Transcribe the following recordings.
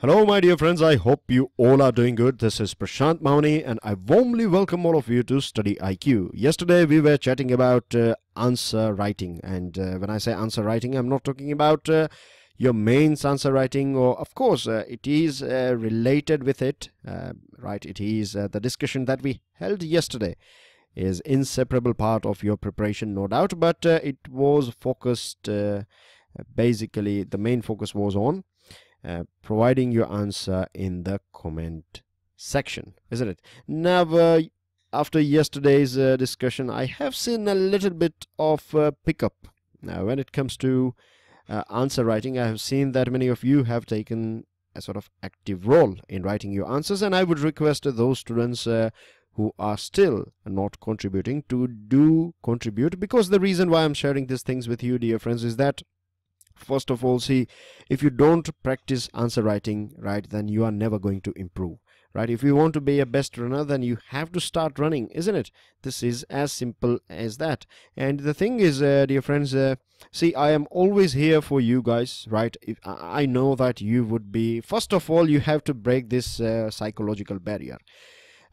Hello my dear friends, I hope you all are doing good. This is Prashant Mauni and I warmly welcome all of you to StudyIQ. Yesterday we were chatting about answer writing, and when I say answer writing, I'm not talking about your mains answer writing, or of course it is related with it, right? It is the discussion that we held yesterday is inseparable part of your preparation, no doubt, but it was focused, basically the main focus was on providing your answer in the comment section, isn't it? Now, after yesterday's discussion, I have seen a little bit of pickup. Now, when it comes to answer writing, I have seen that many of you have taken a sort of active role in writing your answers, and I would request those students who are still not contributing to do contribute, because the reason why I'm sharing these things with you, dear friends, is that first of all, see, if you don't practice answer writing, right, then you are never going to improve, right? If you want to be a best runner, then you have to start running, isn't it? This is as simple as that. And the thing is, dear friends, see, I am always here for you guys, right? If I know that you would be, first of all, you have to break this psychological barrier.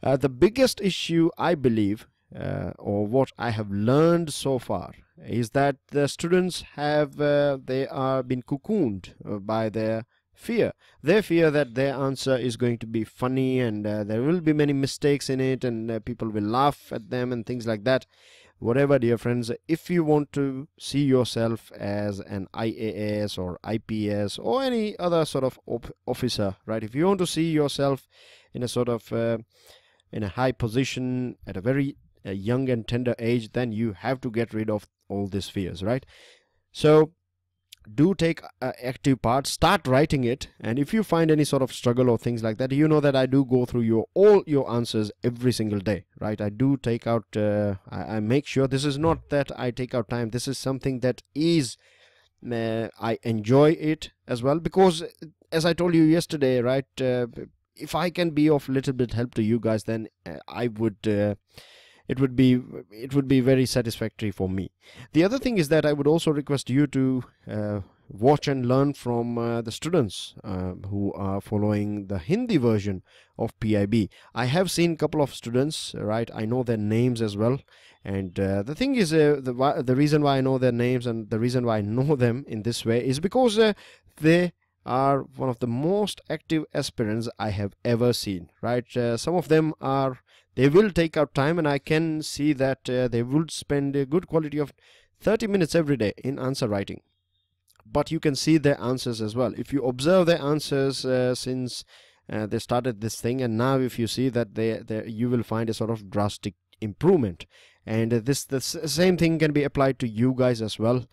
The biggest issue, I believe, or what I have learned so far, is that the students have they are been cocooned by their fear. They fear that their answer is going to be funny, and there will be many mistakes in it, and people will laugh at them and things like that. Whatever, dear friends, if you want to see yourself as an IAS or IPS or any other sort of officer, right? If you want to see yourself in a sort of in a high position at a very young and tender age, then you have to get rid of all these fears, right? So do take active part, start writing it, and if you find any sort of struggle or things like that, you know that I do go through all your answers every single day, right? I do take out I make sure, this is not that I take out time, this is something that is I enjoy it as well, because as I told you yesterday, right, if I can be of little bit help to you guys, then I would it would be very satisfactory for me. The other thing is that I would also request you to watch and learn from the students who are following the Hindi version of PIB. I have seen a couple of students, right? I know their names as well, and the thing is, the reason why I know their names and the reason why I know them in this way is because they are one of the most active aspirants I have ever seen, right? Some of them are, they will take out time, and I can see that they would spend a good quality of 30 minutes every day in answer writing. But you can see their answers as well. If you observe their answers since they started this thing, and now if you see that you will find a sort of drastic improvement. And the same thing can be applied to you guys as well.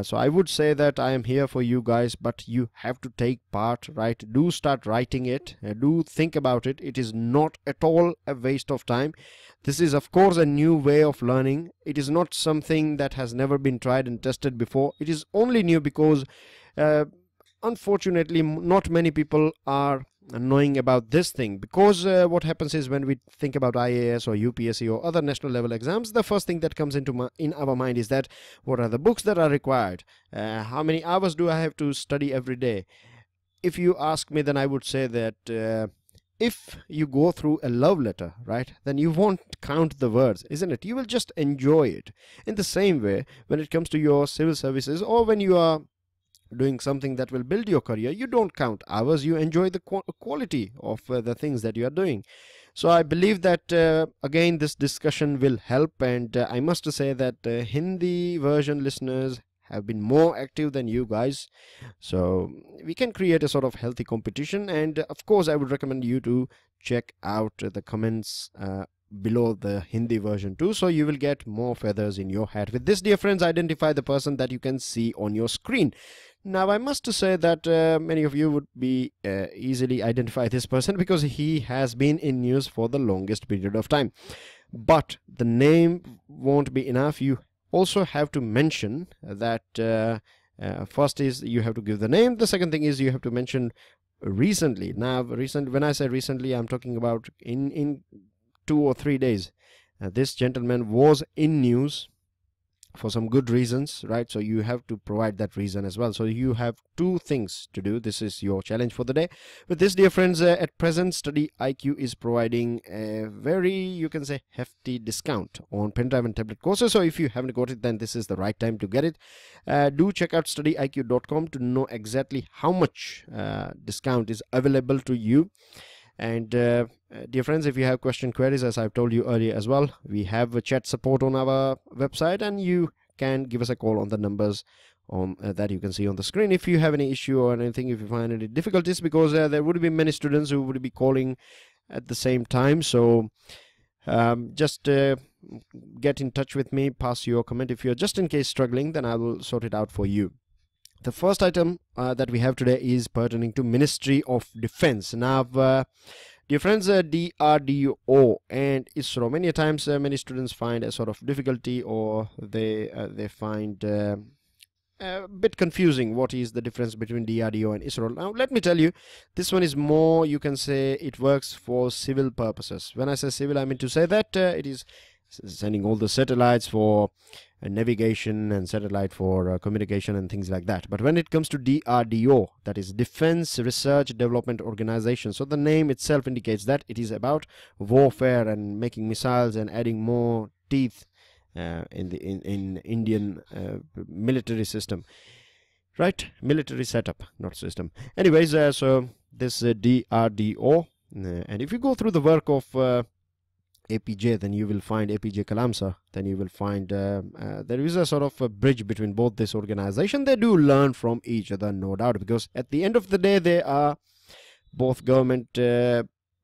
So I would say that I am here for you guys, but you have to take part, right? Do start writing it, do think about it. It is not at all a waste of time. This is of course a new way of learning. It is not something that has never been tried and tested before. It is only new because unfortunately not many people are knowing about this thing, because what happens is, when we think about IAS or UPSC or other national level exams, the first thing that comes into in our mind is that what are the books that are required, how many hours do I have to study every day. If you ask me, then I would say that if you go through a love letter, right, then you won't count the words, isn't it? You will just enjoy it. In the same way, when it comes to your civil services, or when you are doing something that will build your career, you don't count hours, you enjoy the quality of the things that you are doing. So I believe that again this discussion will help, and I must say that Hindi version listeners have been more active than you guys, so we can create a sort of healthy competition. And of course I would recommend you to check out the comments below the Hindi version too, so you will get more feathers in your hat. With this, dear friends, identify the person that you can see on your screen. Now I must say that many of you would be easily identify this person because he has been in news for the longest period of time. But the name won't be enough. You also have to mention that first is you have to give the name. The second thing is you have to mention recently. Now when I say recently, I'm talking about in 2 or 3 days. This gentleman was in news for some good reasons, right? So you have to provide that reason as well. So you have two things to do. This is your challenge for the day. With this, dear friends, at present StudyIQ is providing a very, you can say, hefty discount on pen drive and tablet courses. So if you haven't got it, then this is the right time to get it. Do check out StudyIQ.com to know exactly how much discount is available to you. And dear friends, if you have queries, as I've told you earlier as well, we have a chat support on our website, and you can give us a call on the numbers on that you can see on the screen if you have any issue or anything, if you find any difficulties, because there would be many students who would be calling at the same time. So just get in touch with me, pass your comment. If you're just in case struggling, then I will sort it out for you. The first item that we have today is pertaining to Ministry of Defense. Now, dear friends, DRDO and ISRO, many times many students find a sort of difficulty, or they find a bit confusing what is the difference between DRDO and ISRO. Now, let me tell you, this one is more, you can say, it works for civil purposes. When I say civil, I mean to say that it is sending all the satellites for navigation and satellite for communication and things like that. But when it comes to DRDO, that is Defense Research Development Organization, so the name itself indicates that it is about warfare and making missiles and adding more teeth in Indian military system, right? Military setup, not system. Anyways, so this DRDO, and if you go through the work of APJ, then you will find APJ Kalam sir, then you will find there is a sort of a bridge between both this organization. They do learn from each other, no doubt, because at the end of the day they are both government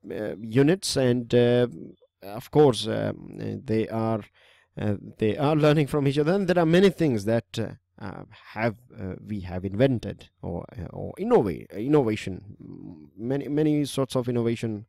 units, and of course they are learning from each other. And there are many things that we have invented or innovation. Many sorts of innovation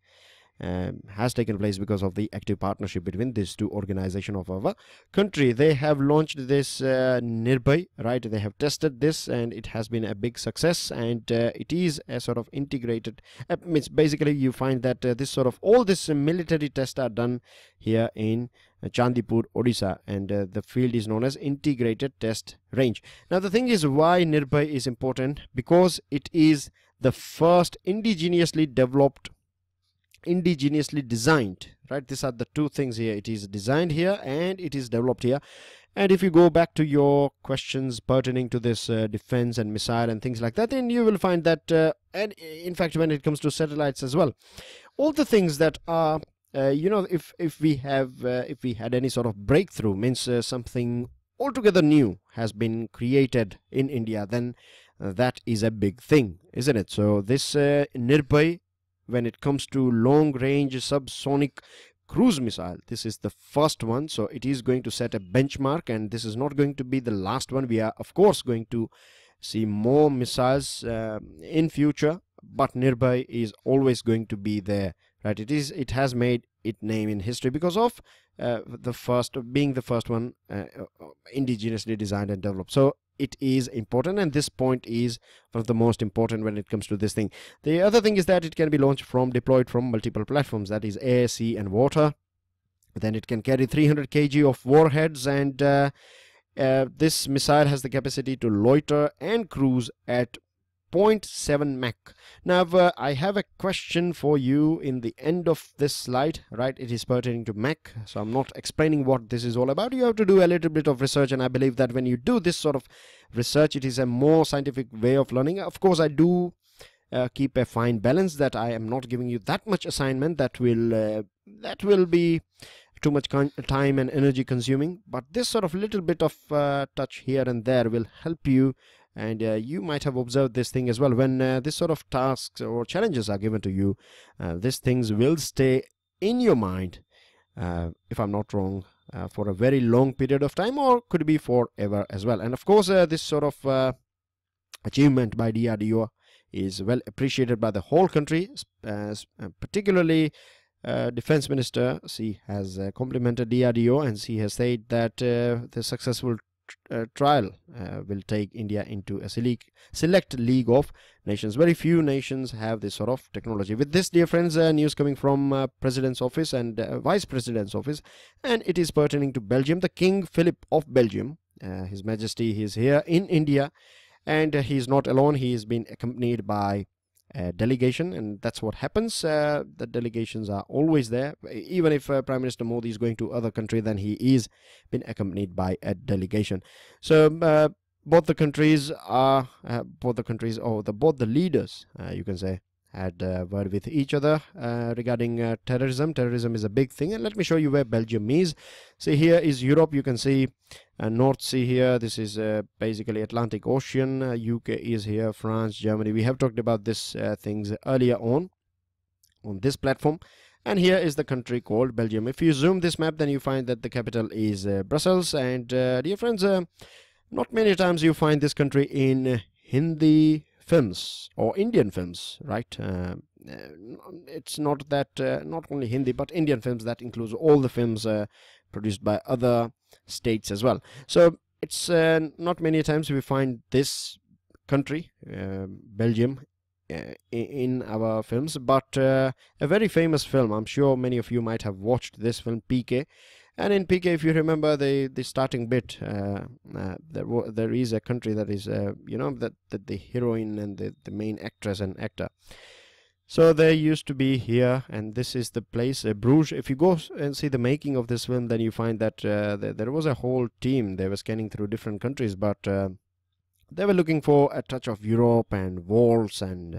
has taken place because of the active partnership between these two organizations of our country. They have launched this Nirbhay, right? They have tested this, and it has been a big success, and it is a sort of integrated, it's basically you find that this sort of all this military tests are done here in Chandipur, Odisha, and the field is known as Integrated Test Range. Now the thing is, why Nirbhay is important? Because it is the first indigenously developed, indigenously designed, right? These are the two things here. It is designed here and it is developed here. And if you go back to your questions pertaining to this defense and missile and things like that, then you will find that and in fact when it comes to satellites as well, all the things that are you know, if we had any sort of breakthrough, means something altogether new has been created in India, then that is a big thing, isn't it? So this Nirbhay, when it comes to long range subsonic cruise missile, this is the first one. So it is going to set a benchmark, and this is not going to be the last one. We are of course going to see more missiles in future, but Nirbhay is always going to be there, right? It has made its name in history because of being the first one indigenously designed and developed. So it is important, and this point is one of the most important when it comes to this thing. The other thing is that it can be deployed from multiple platforms, that is air, sea and water. Then it can carry 300 kg of warheads, and this missile has the capacity to loiter and cruise at 0.7 Mach. Now I have a question for you in the end of this slide, right? It is pertaining to Mach, so I'm not explaining what this is all about. You have to do a little bit of research, and I believe that when you do this sort of research, it is a more scientific way of learning. Of course, I do keep a fine balance, that I am not giving you that much assignment that will be too much time and energy consuming, but this sort of little bit of touch here and there will help you. And you might have observed this thing as well. When this sort of tasks or challenges are given to you, these things will stay in your mind, if I'm not wrong, for a very long period of time, or could be forever as well. And of course, this sort of achievement by DRDO is well appreciated by the whole country, particularly Defense Minister. She has complimented DRDO, and she has said that the successful trial will take India into a select league of nations. Very few nations have this sort of technology. With this, dear friends, news coming from President's office and Vice President's office, and it is pertaining to Belgium. The King Philip of Belgium His Majesty, he is here in India, and he is not alone. He is being accompanied by a delegation, and that's what happens. The delegations are always there. Even if Prime Minister Modi is going to other country, then he is been accompanied by a delegation. So both the countries are both the leaders, you can say, had a word with each other regarding terrorism. Terrorism is a big thing, and let me show you where Belgium is. See, here is Europe. You can see North Sea here. This is basically Atlantic Ocean. UK is here, France, Germany. We have talked about this things earlier on this platform. And here is the country called Belgium. If you zoom this map, then you find that the capital is Brussels. And dear friends, not many times you find this country in Hindi films or Indian films, right? It's not that not only Hindi but Indian films. That includes all the films produced by other states as well. So it's not many times we find this country, Belgium, in our films. But a very famous film, I'm sure many of you might have watched this film, PK. And in PK, if you remember the starting bit, there is a country that is, that the heroine and the main actress and actor. So they used to be here, and this is the place, Bruges. If you go and see the making of this film, then you find that there was a whole team. They were scanning through different countries, but they were looking for a touch of Europe and walls and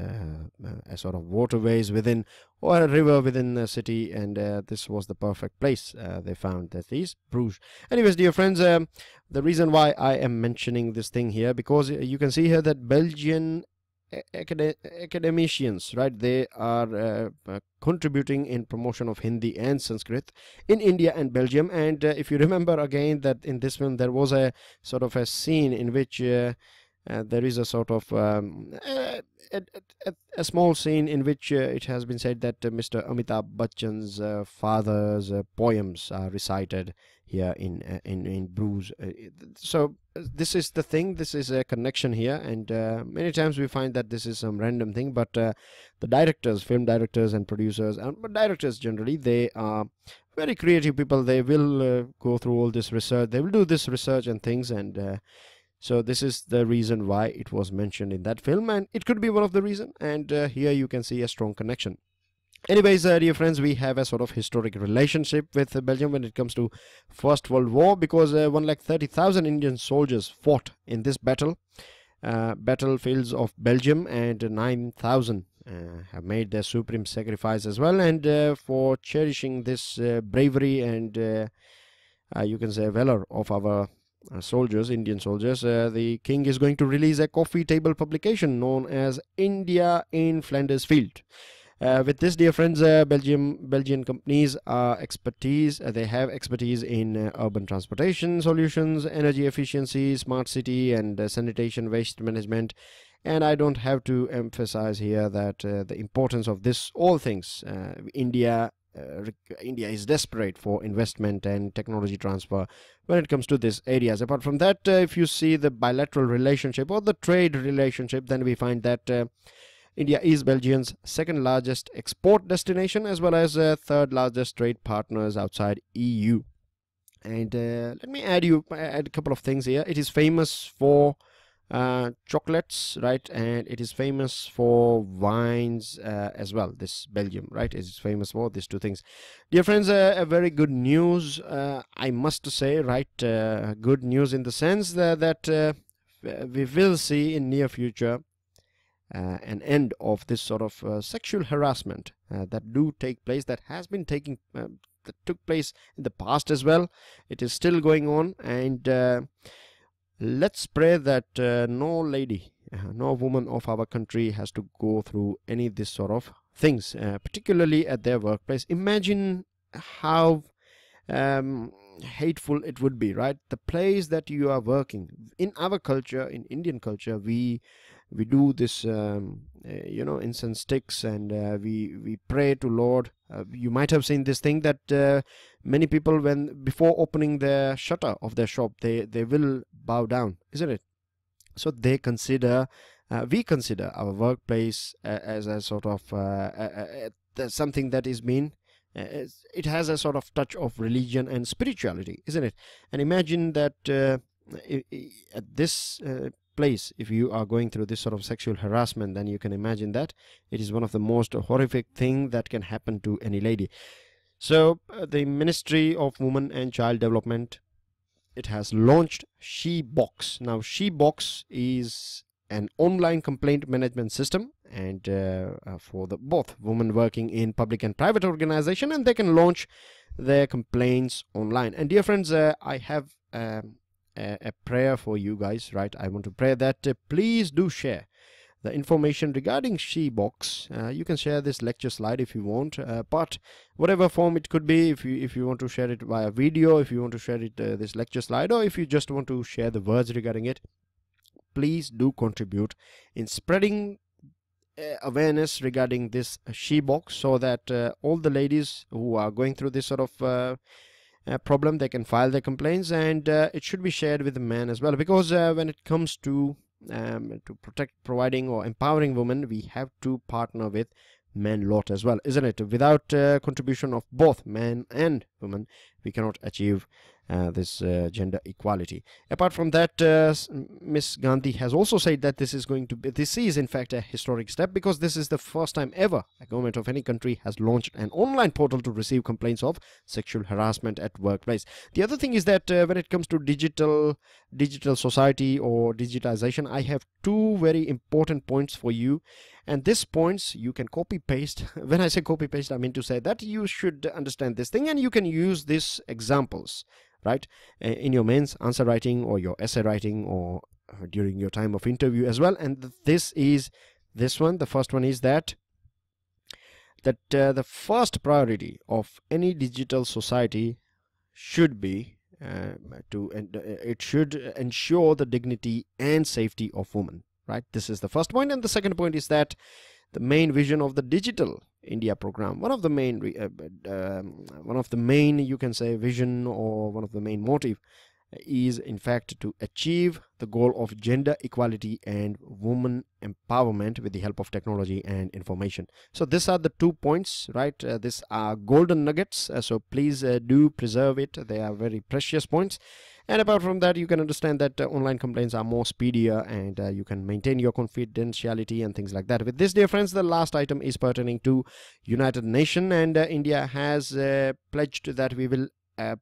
a sort of waterways within, or a river within the city, and this was the perfect place. They found that is Bruges. Anyways, dear friends, the reason why I am mentioning this thing here, because you can see here that Belgian academicians, right, they are contributing in promotion of Hindi and Sanskrit in India and Belgium. And if you remember again that in this film there was a sort of a scene in which there is a sort of a small scene in which it has been said that Mr. Amitabh Bachchan's father's poems are recited here in Bruges. So this is the thing. This is a connection here, and many times we find that this is some random thing. But the directors, film directors and producers, and directors generally, they are very creative people. They will go through all this research. They will do this research and things, and so this is the reason why it was mentioned in that film, and it could be one of the reason. And here you can see a strong connection. Anyways, dear friends, we have a sort of historic relationship with Belgium when it comes to First World War, because 130,000 Indian soldiers fought in this battlefields of Belgium, and 9,000 have made their supreme sacrifice as well. And for cherishing this bravery and you can say valor of our soldiers, Indian soldiers, the king is going to release a coffee table publication known as India in Flanders Field. With this, dear friends, Belgian companies are expertise. They have expertise in urban transportation solutions, energy efficiency, smart city, and sanitation, waste management. And I don't have to emphasize here that the importance of this all things. India is desperate for investment and technology transfer when it comes to these areas. Apart from that, if you see the bilateral relationship or the trade relationship, then we find that India is Belgium's second largest export destination, as well as third largest trade partners outside EU. And let me add a couple of things here. It is famous for chocolates, right, and it is famous for wines as well. This Belgium, right, is famous for these two things. Dear friends, a very good news, I must say, right, good news in the sense that we will see in near future an end of this sort of sexual harassment that do take place, that has been taking that took place in the past as well. It is still going on, and let's pray that no lady, no woman of our country has to go through any of this sort of things, particularly at their workplace. Imagine how hateful it would be, right? The place that you are working in. Our culture, in Indian culture, we do this incense sticks, and we pray to Lord. You might have seen this thing that many people, when before opening the shutter of their shop, they will bow down, isn't it? So they consider, we consider our workplace as a sort of something that is mean. It has a sort of touch of religion and spirituality, isn't it? And imagine that at this place, if you are going through this sort of sexual harassment, then you can imagine that it is one of the most horrific thing that can happen to any lady. So the Ministry of Women and Child Development, it has launched SheBox. Now SheBox is an online complaint management system, and for the both women working in public and private organization, and they can launch their complaints online. And dear friends, I have a prayer for you guys, right? I want to pray that please do share the information regarding SheBox. You can share this lecture slide if you want, but whatever form it could be, if you want to share it via video, if you want to share it this lecture slide, or if you just want to share the words regarding it, please do contribute in spreading awareness regarding this SheBox, so that all the ladies who are going through this sort of problem, they can file their complaints, and it should be shared with the men as well, because when it comes to protect, providing or empowering women, we have to partner with men lot as well, isn't it? Without contribution of both men and women, we cannot achieve this gender equality. Apart from that, Miss Gandhi has also said that this is in fact a historic step, because this is the first time ever a government of any country has launched an online portal to receive complaints of sexual harassment at workplace. The other thing is that when it comes to digital society or digitization, I have two very important points for you, and these points you can copy paste. When I say copy paste, I mean to say that you should understand this thing, and you can use these examples, right, in your mains answer writing or your essay writing, or during your time of interview as well. And this is this one. The first one is that the first priority of any digital society should be it should ensure the dignity and safety of women, right? This is the first point. And the second point is that the main vision of the Digital India program, one of the main you can say vision, or one of the main motive, is in fact to achieve the goal of gender equality and woman empowerment with the help of technology and information. So these are the 2 points, right? These are golden nuggets, so please do preserve it. They are very precious points. And apart from that, you can understand that online complaints are more speedier, and you can maintain your confidentiality and things like that. With this, dear friends, the last item is pertaining to United Nations, and India has pledged that we will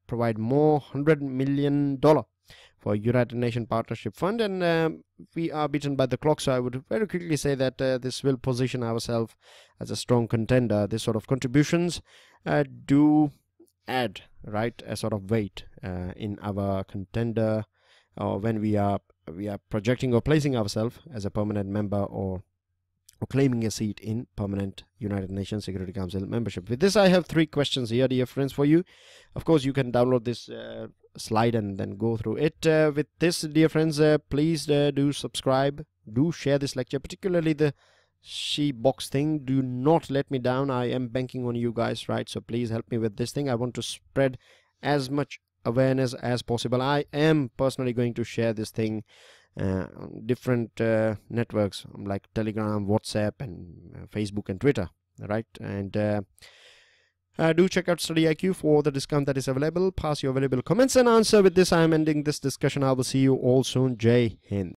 provide more $100 million for United Nations Partnership Fund, and we are beaten by the clock. So I would very quickly say that this will position ourselves as a strong contender. This sort of contributions do add, right, a sort of weight in our contender, or when we are projecting or placing ourselves as a permanent member, or claiming a seat in permanent United Nations Security Council membership. With this, I have 3 questions here, dear friends, for you. Of course, you can download this slide and then go through it. With this, dear friends, please do subscribe, do share this lecture, particularly the SheBox thing. Do not let me down. I am banking on you guys, right? So please help me with this thing. I want to spread as much awareness as possible. I am personally going to share this thing on different networks like Telegram, WhatsApp, and Facebook and Twitter, right? And do check out StudyIQ for the discount that is available. Pass your valuable comments and answer. With this, I am ending this discussion. I will see you all soon. Jai Hind.